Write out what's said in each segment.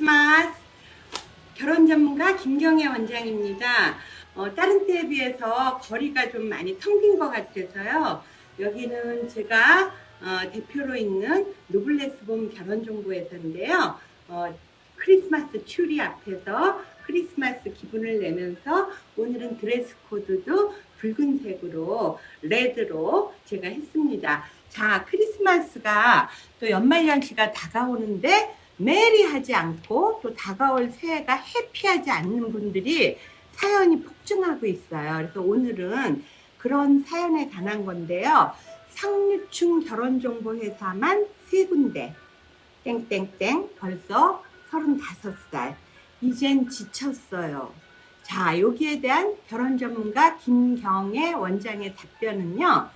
크리스마스. 결혼 전문가 김경애 원장입니다. 다른 때에 비해서 거리가 좀 많이 텅 빈 것 같아서요. 여기는 제가 대표로 있는 노블레스봄 결혼정보회사인데요. 크리스마스 추리 앞에서 크리스마스 기분을 내면서 오늘은 드레스 코드도 붉은색으로 레드로 제가 했습니다. 자, 크리스마스가 또 연말연시가 다가오는데 메리하지 않고 또 다가올 새해가 해피하지 않는 분들이 사연이 폭증하고 있어요. 그래서 오늘은 그런 사연에 관한 건데요. 상류층 결혼정보회사만 3군데 땡땡땡 벌써 35살 이젠 지쳤어요. 자, 여기에 대한 결혼전문가 김경애 원장의 답변은요.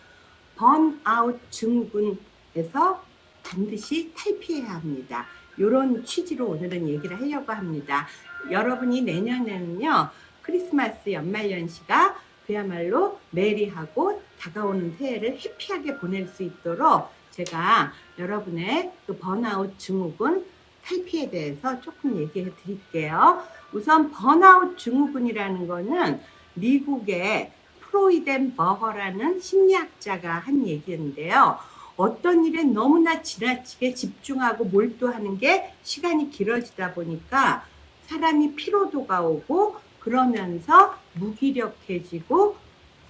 번아웃 증후군에서 반드시 탈피해야 합니다. 이런 취지로 오늘은 얘기를 하려고 합니다. 여러분이 내년에는요. 크리스마스 연말연시가 그야말로 메리하고 다가오는 새해를 해피하게 보낼 수 있도록 제가 여러분의 그 번아웃 증후군 탈피에 대해서 조금 얘기해 드릴게요. 우선 번아웃 증후군이라는 거는 미국의 프로이덴 버거라는 심리학자가 한 얘기인데요. 어떤 일에 너무나 지나치게 집중하고 몰두하는 게 시간이 길어지다 보니까 사람이 피로도가 오고 그러면서 무기력해지고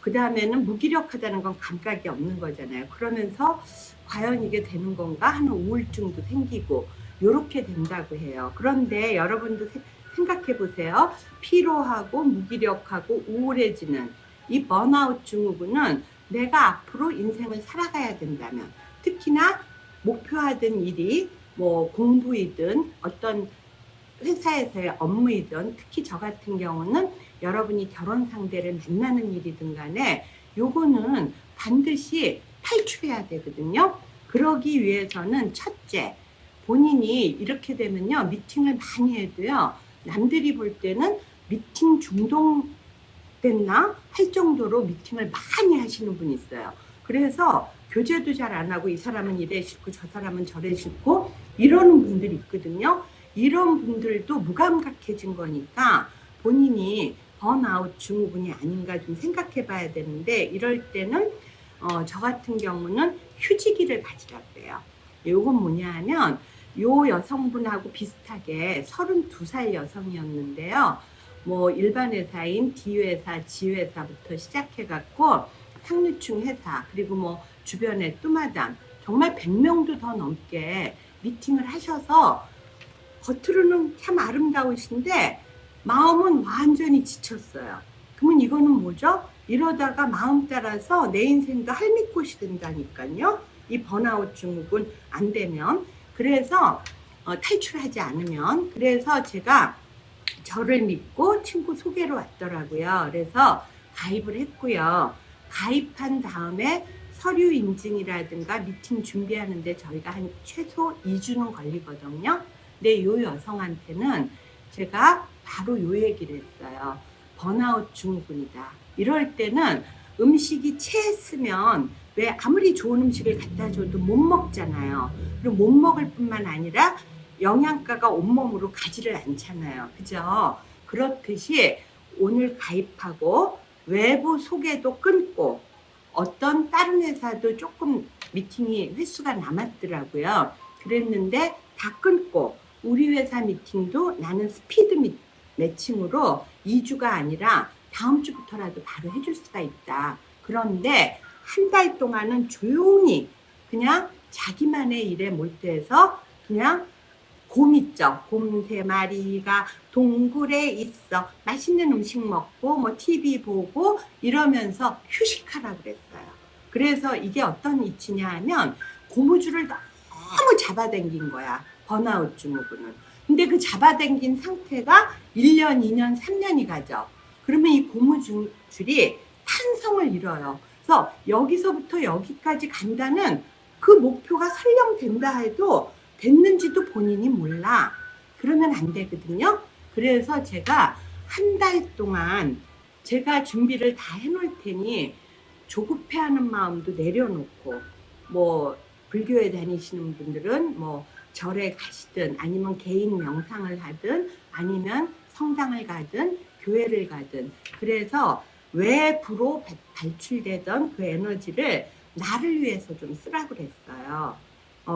그 다음에는 무기력하다는 건 감각이 없는 거잖아요. 그러면서 과연 이게 되는 건가 하는 우울증도 생기고 이렇게 된다고 해요. 그런데 여러분도 생각해 보세요. 피로하고 무기력하고 우울해지는 이 번아웃 증후군은 내가 앞으로 인생을 살아가야 된다면 특히나 목표하던 일이 뭐 공부이든 어떤 회사에서의 업무이든 특히 저 같은 경우는 여러분이 결혼 상대를 만나는 일이든 간에 요거는 반드시 탈출해야 되거든요. 그러기 위해서는 첫째, 본인이 이렇게 되면요. 미팅을 많이 해도요. 남들이 볼 때는 미팅 중독됐나 할 정도로 미팅을 많이 하시는 분이 있어요. 그래서 교제도 잘 안 하고 이 사람은 이래 싫고 저 사람은 저래 싫고 이러는 분들이 있거든요. 이런 분들도 무감각해진 거니까 본인이 번아웃 증후군이 아닌가 좀 생각해 봐야 되는데 이럴 때는 저 같은 경우는 휴지기를 가지라고 해요. 요건 뭐냐 하면 요 여성분하고 비슷하게 32살 여성이었는데요. 뭐 일반 회사인 D회사, G회사부터 시작해갖고 상류층 회사 그리고 뭐 주변에 뚜마담 정말 100명도 더 넘게 미팅을 하셔서 겉으로는 참 아름다우신데 마음은 완전히 지쳤어요. 그러면 이거는 뭐죠? 이러다가 마음 따라서 내 인생도 할미꽃이 된다니까요. 이 번아웃 증후군 안 되면. 그래서 탈출하지 않으면. 그래서 제가 저를 믿고 친구 소개로 왔더라고요. 그래서 가입을 했고요. 가입한 다음에 서류 인증이라든가 미팅 준비하는데 저희가 한 최소 2주는 걸리거든요. 근데 이 여성한테는 제가 바로 이 얘기를 했어요. 번아웃 증후군이다. 이럴 때는 음식이 체했으면 왜 아무리 좋은 음식을 갖다 줘도 못 먹잖아요. 그리고 못 먹을 뿐만 아니라 영양가가 온몸으로 가지를 않잖아요. 그죠? 그렇듯이 오늘 가입하고 외부 소개도 끊고 어떤 다른 회사도 조금 미팅이 횟수가 남았더라고요. 그랬는데 다 끊고 우리 회사 미팅도 나는 스피드 매칭으로 2주가 아니라 다음 주부터라도 바로 해줄 수가 있다. 그런데 한 달 동안은 조용히 그냥 자기만의 일에 몰두해서 그냥 곰 있죠. 곰 3마리가 동굴에 있어. 맛있는 음식 먹고 뭐 TV 보고 이러면서 휴식하라 그랬어요. 그래서 이게 어떤 이치냐 하면 고무줄을 너무 잡아당긴 거야. 번아웃 증후군은. 근데 그 잡아당긴 상태가 1년, 2년, 3년이 가죠. 그러면 이 고무줄이 탄성을 잃어요. 그래서 여기서부터 여기까지 간다는 그 목표가 설령 된다 해도 됐는지도 본인이 몰라. 그러면 안 되거든요. 그래서 제가 한 달 동안 제가 준비를 다 해놓을 테니 조급해하는 마음도 내려놓고 뭐 불교에 다니시는 분들은 뭐 절에 가시든 아니면 개인 명상을 하든 아니면 성당을 가든 교회를 가든, 그래서 외부로 발출되던 그 에너지를 나를 위해서 좀 쓰라고 그랬어요.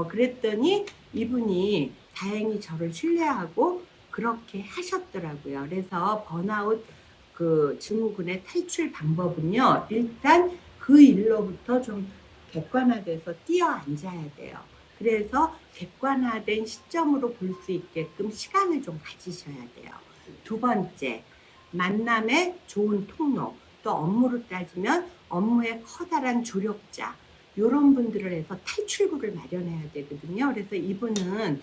그랬더니 이분이 다행히 저를 신뢰하고 그렇게 하셨더라고요. 그래서 번아웃 그 증후군의 탈출 방법은요, 일단 그 일로부터 좀 객관화돼서 뛰어 앉아야 돼요. 그래서 객관화된 시점으로 볼 수 있게끔 시간을 좀 가지셔야 돼요. 두 번째, 만남의 좋은 통로, 또 업무로 따지면 업무의 커다란 조력자, 이런 분들을 해서 탈출구를 마련해야 되거든요. 그래서 이분은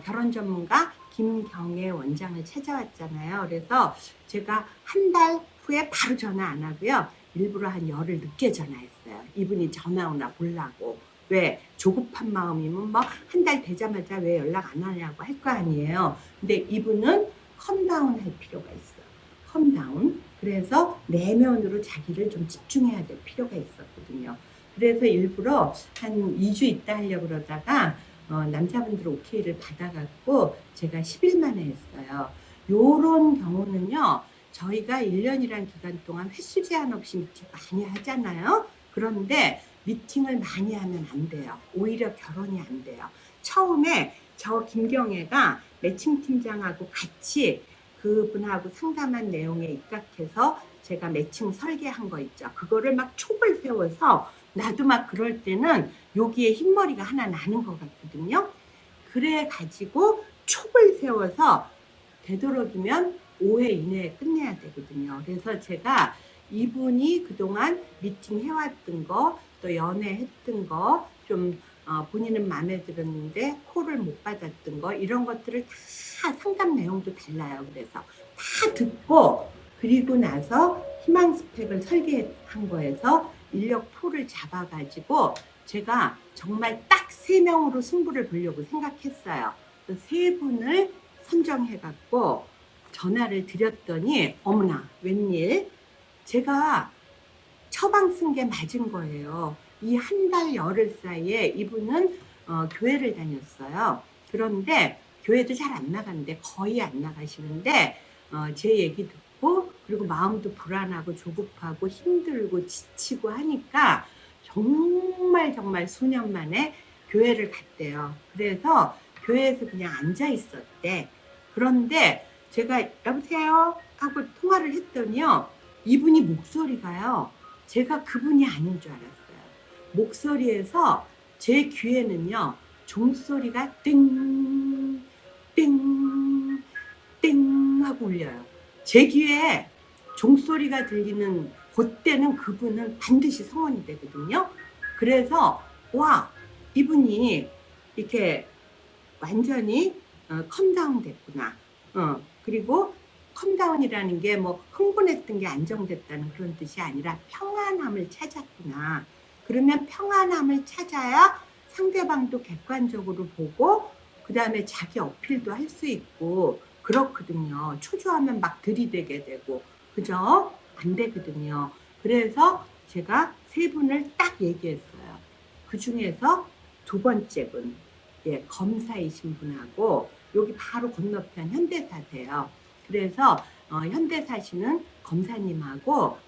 결혼 전문가 김경애 원장을 찾아왔잖아요. 그래서 제가 한 달 후에 바로 전화 안 하고요, 일부러 한 열흘 늦게 전화했어요. 이분이 전화 오나 보려고. 왜? 조급한 마음이면 뭐 한 달 되자마자 왜 연락 안 하냐고 할 거 아니에요. 근데 이분은 컴다운 할 필요가 있어요. 컴다운. 그래서 내면으로 자기를 좀 집중해야 될 필요가 있었거든요. 그래서 일부러 한 2주 있다 하려고 그러다가 남자분들 오케이를 받아갖고 제가 10일 만에 했어요. 요런 경우는요, 저희가 1년이란 기간 동안 횟수 제한 없이 미팅 많이 하잖아요. 그런데 미팅을 많이 하면 안 돼요. 오히려 결혼이 안 돼요. 처음에 저 김경애가 매칭 팀장하고 같이 그분하고 상담한 내용에 입각해서 제가 매칭 설계한 거 있죠. 그거를 막 촉을 세워서 나도 막 그럴 때는 여기에 흰머리가 하나 나는 것 같거든요. 그래 가지고 촉을 세워서 되도록이면 5회 이내에 끝내야 되거든요. 그래서 제가 이분이 그동안 미팅 해왔던 거, 또 연애했던 거, 좀 본인은 마음에 들었는데 콜을 못 받았던 거, 이런 것들을 다 상담 내용도 달라요. 그래서 다 듣고, 그리고 나서 희망 스펙을 설계한 거에서 인력 풀을 잡아가지고 제가 정말 딱 3명으로 승부를 보려고 생각했어요. 그 3분을 선정해갖고 전화를 드렸더니 어머나 웬일, 제가 처방 쓴 게 맞은 거예요. 이 한 달 열흘 사이에 이분은 교회를 다녔어요. 그런데 교회도 잘 안 나가는데, 거의 안 나가시는데 제 얘기 듣고, 그리고 마음도 불안하고 조급하고 힘들고 지치고 하니까 정말 수년 만에 교회를 갔대요. 그래서 교회에서 그냥 앉아 있었대. 그런데 제가 여보세요 하고 통화를 했더니요, 이분이 목소리가요, 제가 그분이 아닌 줄 알았어요. 목소리에서 제 귀에는요, 종소리가 띵, 띵, 띵 하고 울려요. 제 귀에 종소리가 들리는 그때는 그분은 반드시 성원이 되거든요. 그래서 와, 이분이 이렇게 완전히 컴다운 됐구나. 그리고 컴다운이라는 게 뭐 흥분했던 게 안정됐다는 그런 뜻이 아니라 평안함을 찾았구나. 그러면 평안함을 찾아야 상대방도 객관적으로 보고 그 다음에 자기 어필도 할 수 있고 그렇거든요. 초조하면 막 들이대게 되고, 그죠? 안 되거든요. 그래서 제가 3분을 딱 얘기했어요. 그 중에서 2번째 분, 예, 검사이신 분하고, 여기 바로 건너편 현대사세요. 그래서 현대사시는 검사님하고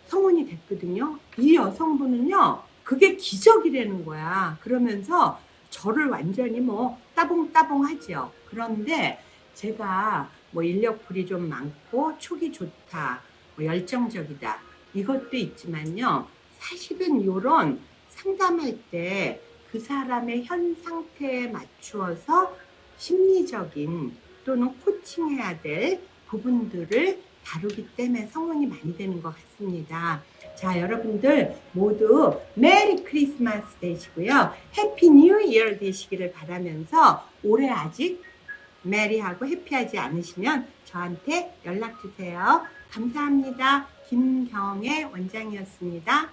성혼이 됐거든요. 이 여성분은요, 그게 기적이라는 거야. 그러면서 저를 완전히 뭐 따봉따봉 하죠. 그런데 제가 뭐 인력풀이 좀 많고 촉이 좋다, 뭐 열정적이다, 이것도 있지만요, 사실은 이런 상담할 때 그 사람의 현 상태에 맞추어서 심리적인 또는 코칭해야 될 부분들을 다루기 때문에 성원이 많이 되는 것 같습니다. 자, 여러분들 모두 메리 크리스마스 되시고요, 해피 뉴 이어 되시기를 바라면서, 올해 아직 메리하고 해피하지 않으시면 저한테 연락 주세요. 감사합니다. 김경애 원장이었습니다.